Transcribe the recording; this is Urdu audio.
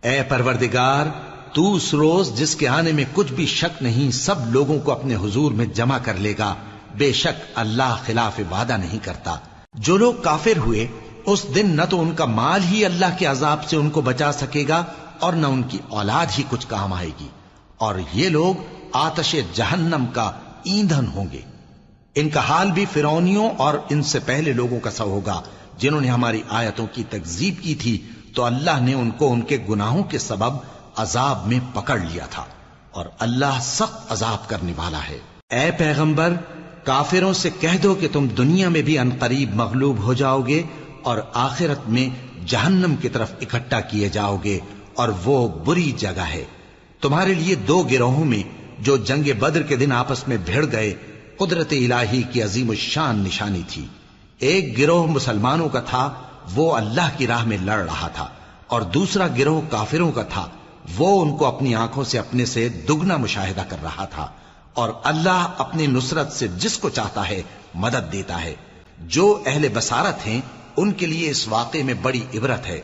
اے پروردگار، تو اس روز جس کے آنے میں کچھ بھی شک نہیں سب لوگوں کو اپنے حضور میں جمع کر لے گا، بے شک اللہ خلاف وعدہ نہیں کرتا۔ جو لوگ کافر ہوئے اس دن نہ تو ان کا مال ہی اللہ کے عذاب سے ان کو بچا سکے گا اور نہ ان کی اولاد ہی کچھ کام آئے گی، اور یہ لوگ آتش جہنم کا ایندھن ہوں گے۔ ان کا حال بھی فرعونیوں اور ان سے پہلے لوگوں کا سا ہوگا جنہوں نے ہماری آیتوں کی تکذیب کی تھی، تو اللہ نے ان کو ان کے گناہوں کے سبب عذاب میں پکڑ لیا تھا، اور اللہ سخت عذاب کرنے والا ہے۔ اے پیغمبر، کافروں سے کہہ دو کہ تم دنیا میں بھی عنقریب مغلوب ہو جاؤ گے اور آخرت میں جہنم کی طرف اکٹھا کیے جاؤ گے، اور وہ بری جگہ ہے۔ تمہارے لیے دو گروہوں میں جو جنگ بدر کے دن آپس میں بھڑ گئے قدرت الہی کی عظیم الشان نشانی تھی۔ ایک گروہ مسلمانوں کا تھا، وہ اللہ کی راہ میں لڑ رہا تھا، اور دوسرا گروہ کافروں کا تھا، وہ ان کو اپنی آنکھوں سے اپنے سے دگنا مشاہدہ کر رہا تھا، اور اللہ اپنی نصرت سے جس کو چاہتا ہے مدد دیتا ہے۔ جو اہل بصارت ہیں ان کے لیے اس واقعے میں بڑی عبرت ہے۔